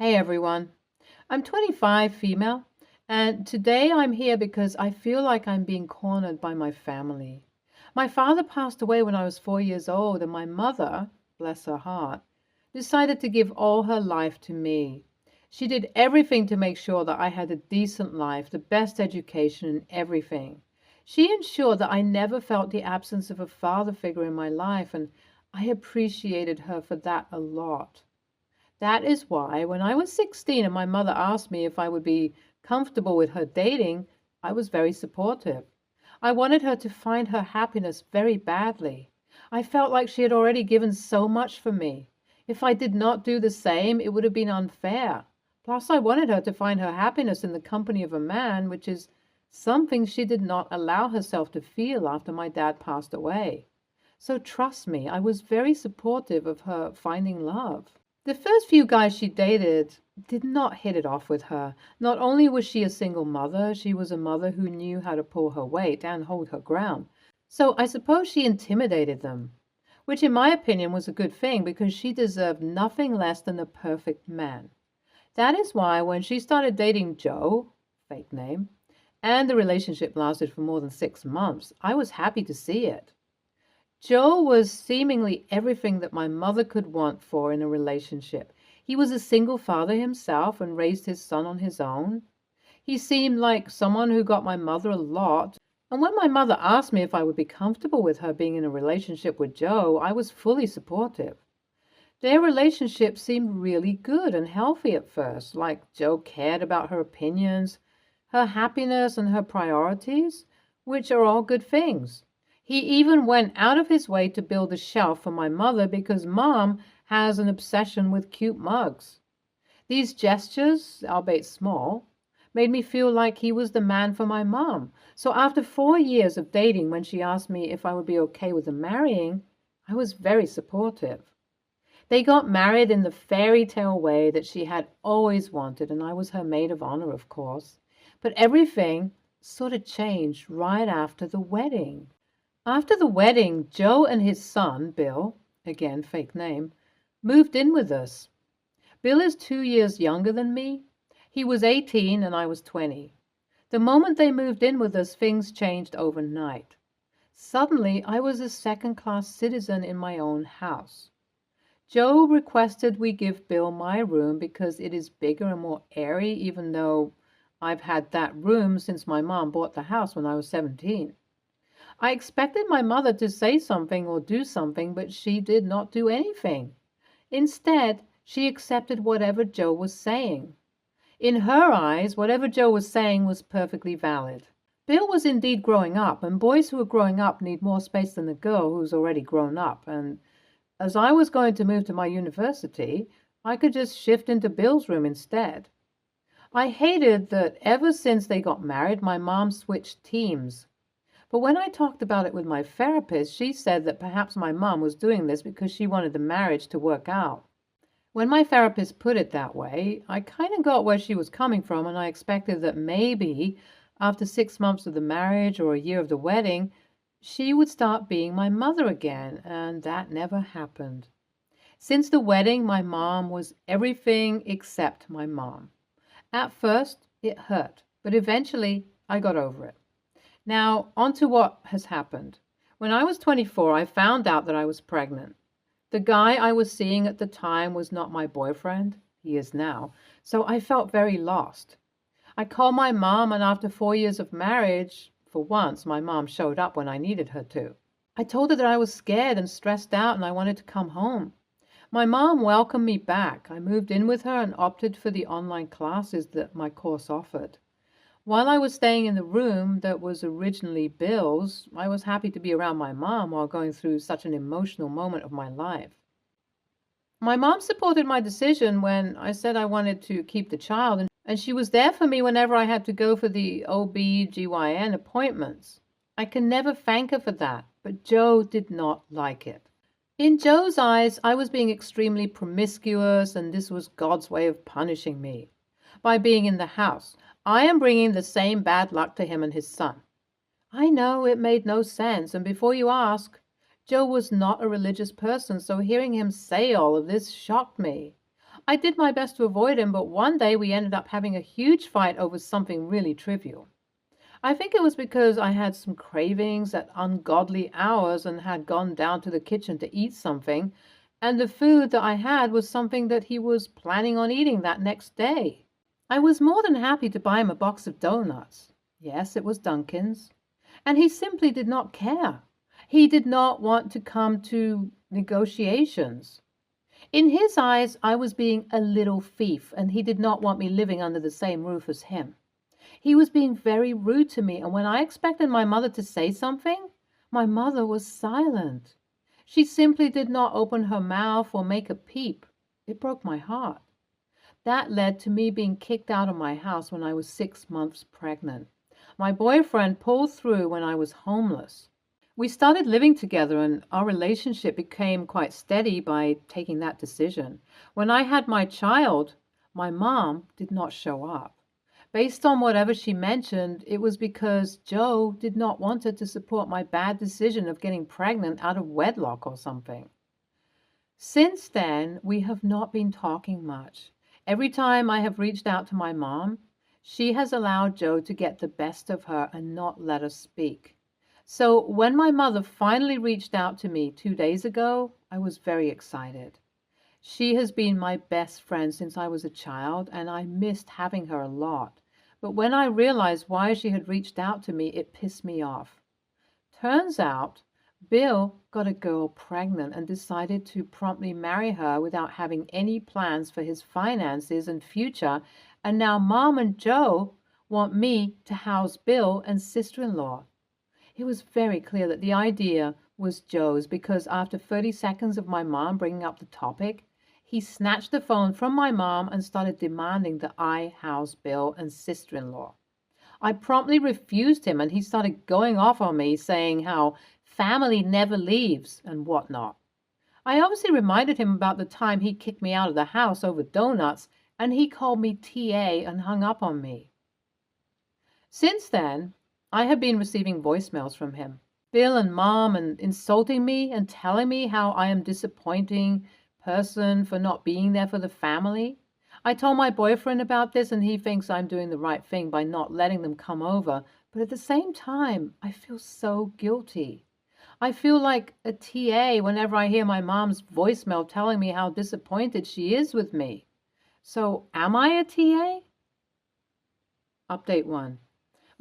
Hey everyone, I'm 25, female, and today I'm here because I feel like I'm being cornered by my family. My father passed away when I was 4 years old, and my mother, bless her heart, decided to give all her life to me. She did everything to make sure that I had a decent life, the best education, and everything. She ensured that I never felt the absence of a father figure in my life, and I appreciated her for that a lot. That is why, when I was 16 and my mother asked me if I would be comfortable with her dating, I was very supportive. I wanted her to find her happiness very badly. I felt like she had already given so much for me. If I did not do the same, it would have been unfair. Plus, I wanted her to find her happiness in the company of a man, which is something she did not allow herself to feel after my dad passed away. So trust me, I was very supportive of her finding love. The first few guys she dated did not hit it off with her. Not only was she a single mother, she was a mother who knew how to pull her weight and hold her ground. So I suppose she intimidated them, which in my opinion was a good thing because she deserved nothing less than the perfect man. That is why when she started dating Joe, fake name, and the relationship lasted for more than 6 months, I was happy to see it. Joe was seemingly everything that my mother could want for in a relationship. He was a single father himself and raised his son on his own. He seemed like someone who got my mother a lot. And when my mother asked me if I would be comfortable with her being in a relationship with Joe, I was fully supportive. Their relationship seemed really good and healthy at first, like Joe cared about her opinions, her happiness, and her priorities, which are all good things. He even went out of his way to build a shelf for my mother because Mom has an obsession with cute mugs. These gestures, albeit small, made me feel like he was the man for my mom. So after 4 years of dating, when she asked me if I would be okay with them marrying, I was very supportive. They got married in the fairy tale way that she had always wanted, and I was her maid of honor, of course. But everything sort of changed right after the wedding. After the wedding, Joe and his son, Bill, again fake name, moved in with us. Bill is 2 years younger than me. He was 18 and I was 20. The moment they moved in with us, things changed overnight. Suddenly, I was a second-class citizen in my own house. Joe requested we give Bill my room because it is bigger and more airy, even though I've had that room since my mom bought the house when I was 17. I expected my mother to say something or do something, but she did not do anything. Instead, she accepted whatever Joe was saying. In her eyes, whatever Joe was saying was perfectly valid. Bill was indeed growing up, and boys who are growing up need more space than a girl who's already grown up. And as I was going to move to my university, I could just shift into Bill's room instead. I hated that ever since they got married, my mom switched teams. But when I talked about it with my therapist, she said that perhaps my mom was doing this because she wanted the marriage to work out. When my therapist put it that way, I kind of got where she was coming from, and I expected that maybe after 6 months of the marriage or a year of the wedding, she would start being my mother again, and that never happened. Since the wedding, my mom was everything except my mom. At first, it hurt, but eventually I got over it. Now, on to what has happened. When I was 24, I found out that I was pregnant. The guy I was seeing at the time was not my boyfriend. He is now. So I felt very lost. I called my mom, and after 4 years of marriage, for once, my mom showed up when I needed her to. I told her that I was scared and stressed out and I wanted to come home. My mom welcomed me back. I moved in with her and opted for the online classes that my course offered. While I was staying in the room that was originally Bill's, I was happy to be around my mom while going through such an emotional moment of my life. My mom supported my decision when I said I wanted to keep the child, and she was there for me whenever I had to go for the OB/GYN appointments. I can never thank her for that, but Joe did not like it. In Joe's eyes, I was being extremely promiscuous, and this was God's way of punishing me. By being in the house, I am bringing the same bad luck to him and his son. I know it made no sense, and before you ask, Joe was not a religious person, so hearing him say all of this shocked me. I did my best to avoid him, but one day we ended up having a huge fight over something really trivial. I think it was because I had some cravings at ungodly hours and had gone down to the kitchen to eat something, and the food that I had was something that he was planning on eating that next day. I was more than happy to buy him a box of donuts. Yes, it was Dunkin's. And he simply did not care. He did not want to come to negotiations. In his eyes, I was being a little thief, and he did not want me living under the same roof as him. He was being very rude to me, and when I expected my mother to say something, my mother was silent. She simply did not open her mouth or make a peep. It broke my heart. That led to me being kicked out of my house when I was 6 months pregnant. My boyfriend pulled through when I was homeless. We started living together, and our relationship became quite steady by taking that decision. When I had my child, my mom did not show up. Based on whatever she mentioned, it was because Joe did not want her to support my bad decision of getting pregnant out of wedlock or something. Since then, we have not been talking much. Every time I have reached out to my mom, she has allowed Joe to get the best of her and not let us speak. So when my mother finally reached out to me 2 days ago, I was very excited. She has been my best friend since I was a child, and I missed having her a lot. But when I realized why she had reached out to me, it pissed me off. Turns out, Bill got a girl pregnant and decided to promptly marry her without having any plans for his finances and future, and now Mom and Joe want me to house Bill and sister-in-law. It was very clear that the idea was Joe's because after 30 seconds of my mom bringing up the topic, he snatched the phone from my mom and started demanding that I house Bill and sister-in-law. I promptly refused him, and he started going off on me, saying how family never leaves and whatnot. I obviously reminded him about the time he kicked me out of the house over donuts, and he called me TA and hung up on me. Since then, I have been receiving voicemails from him, Bill and Mom, and insulting me and telling me how I am disappointing person for not being there for the family. I told my boyfriend about this, and he thinks I'm doing the right thing by not letting them come over, but at the same time, I feel so guilty. I feel like a TA whenever I hear my mom's voicemail telling me how disappointed she is with me. So, am I a TA? Update 1.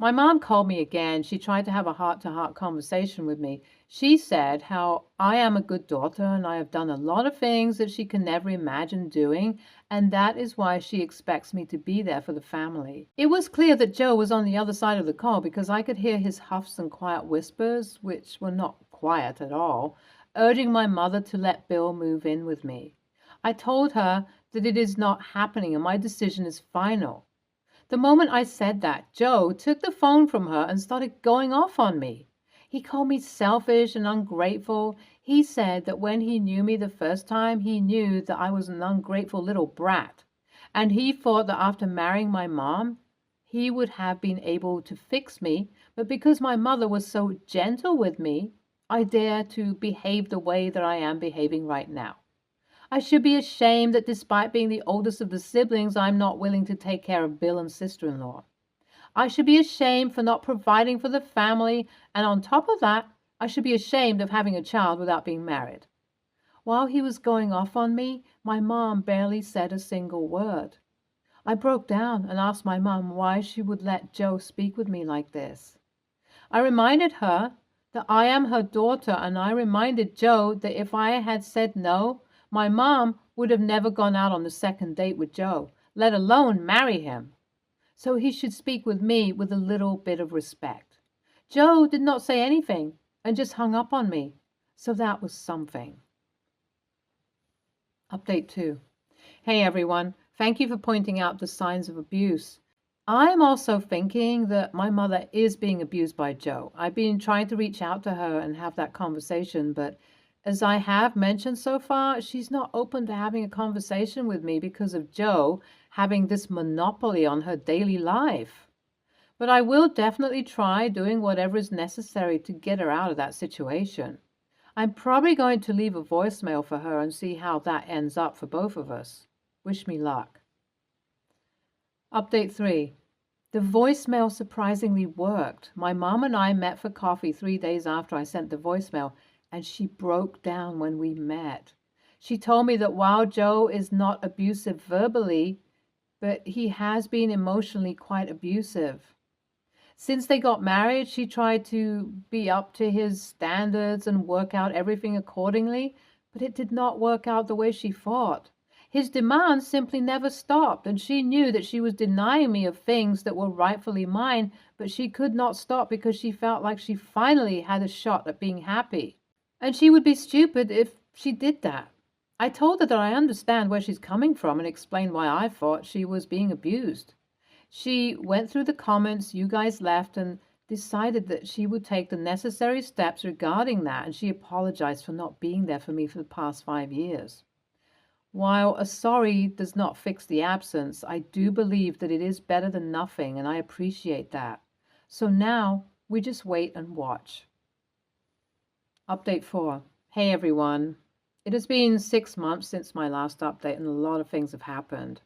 My mom called me again. She tried to have a heart-to-heart conversation with me. She said how I am a good daughter and I have done a lot of things that she can never imagine doing, and that is why she expects me to be there for the family. It was clear that Joe was on the other side of the call because I could hear his huffs and quiet whispers, which were not quiet at all, urging my mother to let Bill move in with me. I told her that it is not happening and my decision is final. The moment I said that, Joe took the phone from her and started going off on me. He called me selfish and ungrateful. He said that when he knew me the first time, he knew that I was an ungrateful little brat. And he thought that after marrying my mom, he would have been able to fix me. But because my mother was so gentle with me, I dare to behave the way that I am behaving right now. I should be ashamed that despite being the oldest of the siblings, I'm not willing to take care of Bill and sister-in-law. I should be ashamed for not providing for the family, and on top of that, I should be ashamed of having a child without being married. While he was going off on me, my mom barely said a single word. I broke down and asked my mom why she would let Joe speak with me like this. I reminded her that I am her daughter, and I reminded Joe that if I had said no, my mom would have never gone out on the second date with Joe, let alone marry him. So he should speak with me with a little bit of respect. Joe did not say anything and just hung up on me. So that was something. Update 2. Hey everyone, thank you for pointing out the signs of abuse. I'm also thinking that my mother is being abused by Joe. I've been trying to reach out to her and have that conversation, but as I have mentioned so far, she's not open to having a conversation with me because of Joe having this monopoly on her daily life. But I will definitely try doing whatever is necessary to get her out of that situation. I'm probably going to leave a voicemail for her and see how that ends up for both of us. Wish me luck. Update 3. The voicemail surprisingly worked. My mom and I met for coffee 3 days after I sent the voicemail, and she broke down when we met. She told me that while Joe is not abusive verbally, but he has been emotionally quite abusive. Since they got married, she tried to be up to his standards and work out everything accordingly, but it did not work out the way she thought. His demands simply never stopped, and she knew that she was denying me of things that were rightfully mine, but she could not stop because she felt like she finally had a shot at being happy. And she would be stupid if she did that. I told her that I understand where she's coming from and explained why I thought she was being abused. She went through the comments you guys left and decided that she would take the necessary steps regarding that, and she apologized for not being there for me for the past 5 years. While a sorry does not fix the absence, I do believe that it is better than nothing, and I appreciate that. So now we just wait and watch. Update 4. Hey everyone. It has been 6 months since my last update, and a lot of things have happened.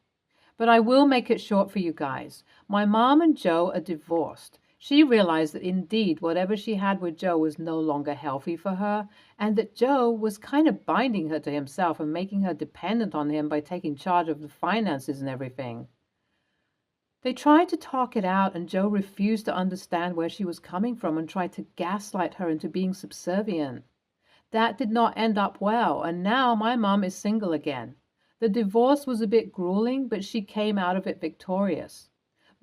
But I will make it short for you guys. My mom and Joe are divorced. She realized that indeed whatever she had with Joe was no longer healthy for her, and that Joe was kind of binding her to himself and making her dependent on him by taking charge of the finances and everything. They tried to talk it out, and Joe refused to understand where she was coming from and tried to gaslight her into being subservient. That did not end up well, and now my mom is single again. The divorce was a bit grueling, but she came out of it victorious.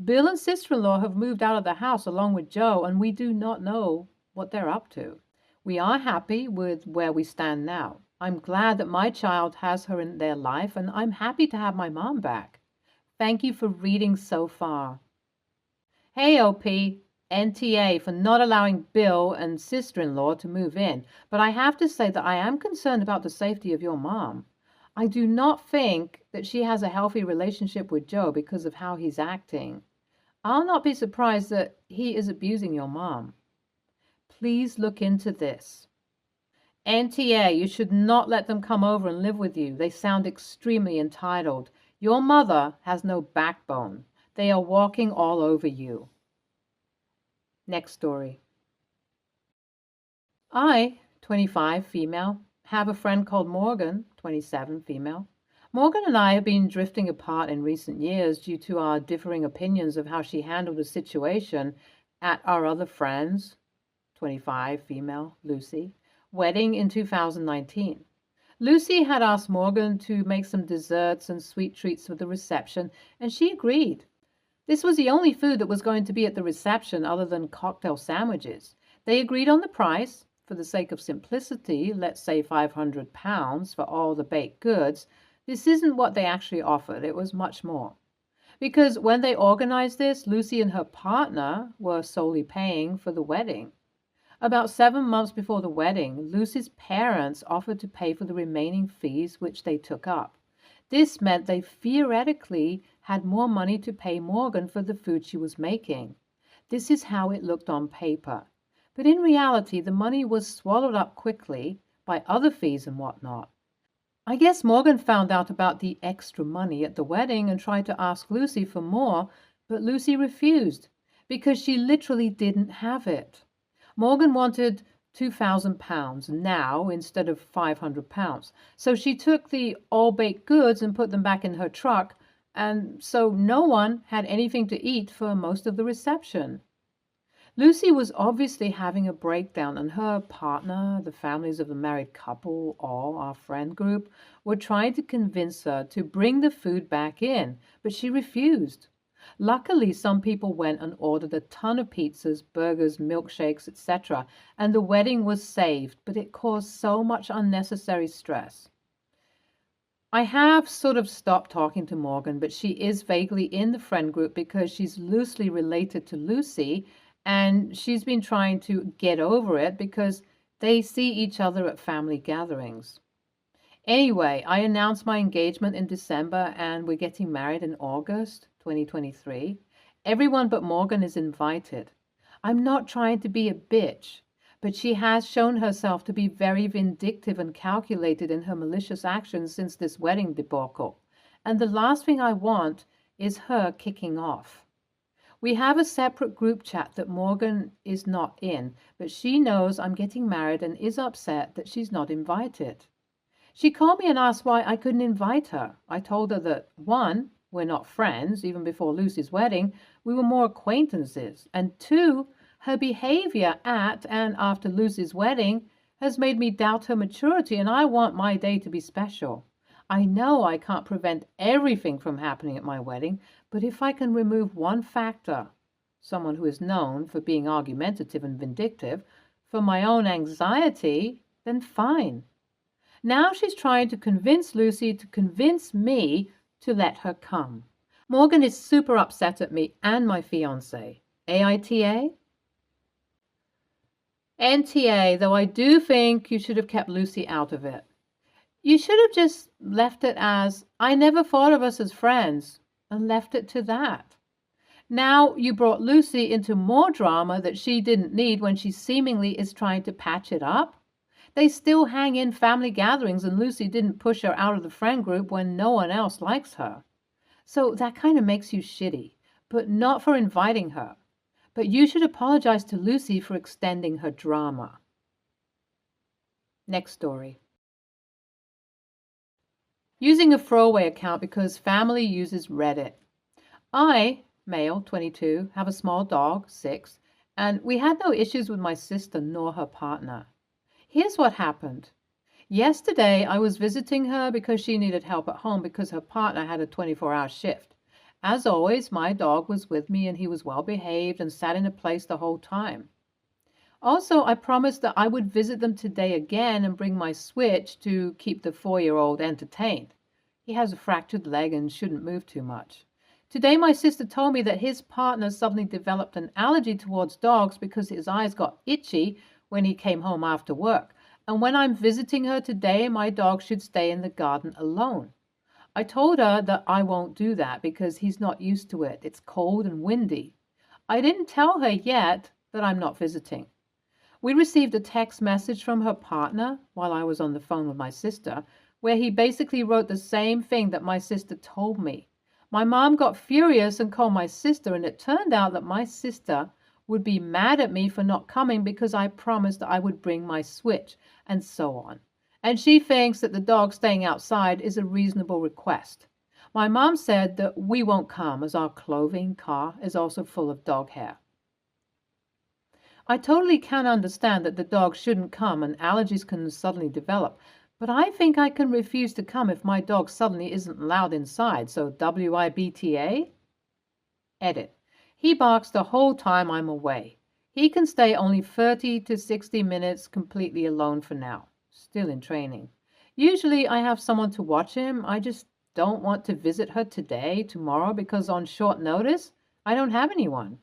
Bill and sister-in-law have moved out of the house along with Joe, and we do not know what they're up to. We are happy with where we stand now. I'm glad that my child has her in their life, and I'm happy to have my mom back. Thank you for reading so far. Hey, OP, NTA for not allowing Bill and sister-in-law to move in, but I have to say that I am concerned about the safety of your mom. I do not think that she has a healthy relationship with Joe because of how he's acting. I'll not be surprised that he is abusing your mom. Please look into this. NTA, you should not let them come over and live with you. They sound extremely entitled. Your mother has no backbone. They are walking all over you. Next story. I, 25, female, have a friend called Morgan, 27, female. Morgan and I have been drifting apart in recent years due to our differing opinions of how she handled the situation at our other friend's, 25, female, Lucy, wedding in 2019. Lucy had asked Morgan to make some desserts and sweet treats for the reception, and she agreed. This was the only food that was going to be at the reception other than cocktail sandwiches. They agreed on the price. For the sake of simplicity, let's say £500 for all the baked goods. This isn't what they actually offered. It was much more. Because when they organized this, Lucy and her partner were solely paying for the wedding. About 7 months before the wedding, Lucy's parents offered to pay for the remaining fees, which they took up. This meant they theoretically had more money to pay Morgan for the food she was making. This is how it looked on paper. But in reality, the money was swallowed up quickly by other fees and whatnot. I guess Morgan found out about the extra money at the wedding and tried to ask Lucy for more, but Lucy refused because she literally didn't have it. Morgan wanted £2,000 now instead of £500. So she took the all-baked goods and put them back in her truck, and so no one had anything to eat for most of the reception. Lucy was obviously having a breakdown, and her partner, the families of the married couple, all our friend group, were trying to convince her to bring the food back in, but she refused. Luckily, some people went and ordered a ton of pizzas, burgers, milkshakes, etc., and the wedding was saved, but it caused so much unnecessary stress. I have sort of stopped talking to Morgan, but she is vaguely in the friend group because she's loosely related to Lucy, and she's been trying to get over it because they see each other at family gatherings. Anyway, I announced my engagement in December, and we're getting married in August 2023. Everyone but Morgan is invited. I'm not trying to be a bitch, but she has shown herself to be very vindictive and calculated in her malicious actions since this wedding debacle. and the last thing I want is her kicking off. We have a separate group chat that Morgan is not in, but she knows I'm getting married and is upset that she's not invited. She called me and asked why I couldn't invite her. I told her that, one, we're not friends. Even before Lucy's wedding, we were more acquaintances. And two, her behavior at and after Lucy's wedding has made me doubt her maturity, and I want my day to be special. I know I can't prevent everything from happening at my wedding, but if I can remove one factor, someone who is known for being argumentative and vindictive, for my own anxiety, then fine. Now she's trying to convince Lucy to convince me to let her come. Morgan is super upset at me and my fiancé. AITA? NTA, though I do think you should have kept Lucy out of it. You should have just left it as, I never thought of us as friends, and left it to that. Now you brought Lucy into more drama that she didn't need when she seemingly is trying to patch it up. They still hang in family gatherings, and Lucy didn't push her out of the friend group when no one else likes her. So that kind of makes you shitty, but not for inviting her. But you should apologize to Lucy for extending her drama. Next story. Using a throwaway account because family uses Reddit. I, male, 22, have a small dog, 6, and we had no issues with my sister nor her partner. Here's what happened. Yesterday, I was visiting her because she needed help at home because her partner had a 24-hour shift. As always, my dog was with me and he was well behaved and sat in a place the whole time. Also, I promised that I would visit them today again and bring my Switch to keep the 4-year-old entertained. He has a fractured leg and shouldn't move too much. Today, my sister told me that his partner suddenly developed an allergy towards dogs because his eyes got itchy when he came home after work. And when I'm visiting her today, my dog should stay in the garden alone. I told her that I won't do that because he's not used to it. It's cold and windy. I didn't tell her yet that I'm not visiting. We received a text message from her partner while I was on the phone with my sister, where he basically wrote the same thing that my sister told me. My mom got furious and called my sister, and it turned out that my sister would be mad at me for not coming because I promised I would bring my Switch, and so on. And she thinks that the dog staying outside is a reasonable request. My mom said that we won't come as our clothing car is also full of dog hair. I totally can understand that the dog shouldn't come and allergies can suddenly develop, but I think I can refuse to come if my dog suddenly isn't allowed inside, so WIBTA? Edit. He barks the whole time I'm away. He can stay only 30 to 60 minutes completely alone for now. Still in training. Usually I have someone to watch him. I just don't want to visit her today, tomorrow, because on short notice, I don't have anyone.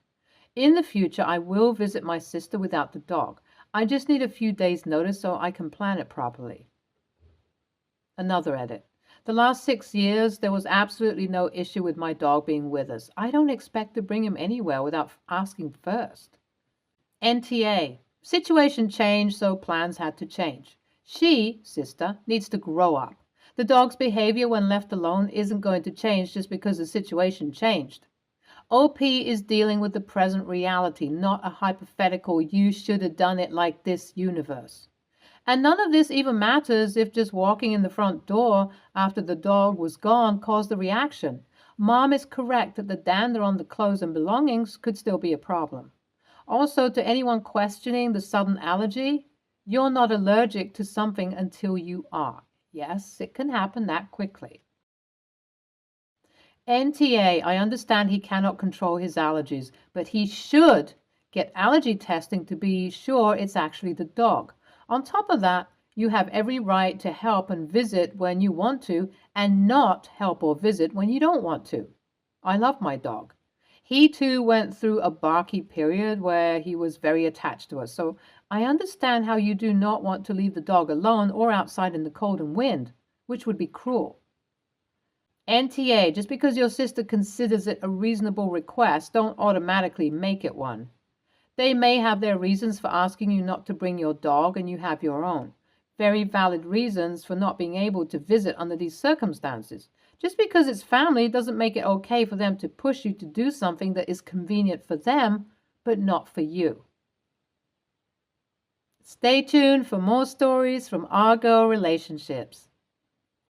In the future, I will visit my sister without the dog. I just need a few days' notice so I can plan it properly. Another edit. The last 6 years, there was absolutely no issue with my dog being with us. I don't expect to bring him anywhere without asking first. NTA. Situation changed, so plans had to change. She, sister, needs to grow up. The dog's behavior when left alone isn't going to change just because the situation changed. OP is dealing with the present reality, not a hypothetical you should have done it like this universe. And none of this even matters if just walking in the front door after the dog was gone caused the reaction. Mom is correct that the dander on the clothes and belongings could still be a problem. Also, to anyone questioning the sudden allergy, you're not allergic to something until you are. Yes, it can happen that quickly. NTA, I understand he cannot control his allergies, but he should get allergy testing to be sure it's actually the dog. On top of that, you have every right to help and visit when you want to and not help or visit when you don't want to. I love my dog. He too went through a barky period where he was very attached to us, so I understand how you do not want to leave the dog alone or outside in the cold and wind, which would be cruel. NTA, just because your sister considers it a reasonable request, don't automatically make it one. They may have their reasons for asking you not to bring your dog, and you have your own. Very valid reasons for not being able to visit under these circumstances. Just because it's family doesn't make it okay for them to push you to do something that is convenient for them, but not for you. Stay tuned for more stories from our girl relationships.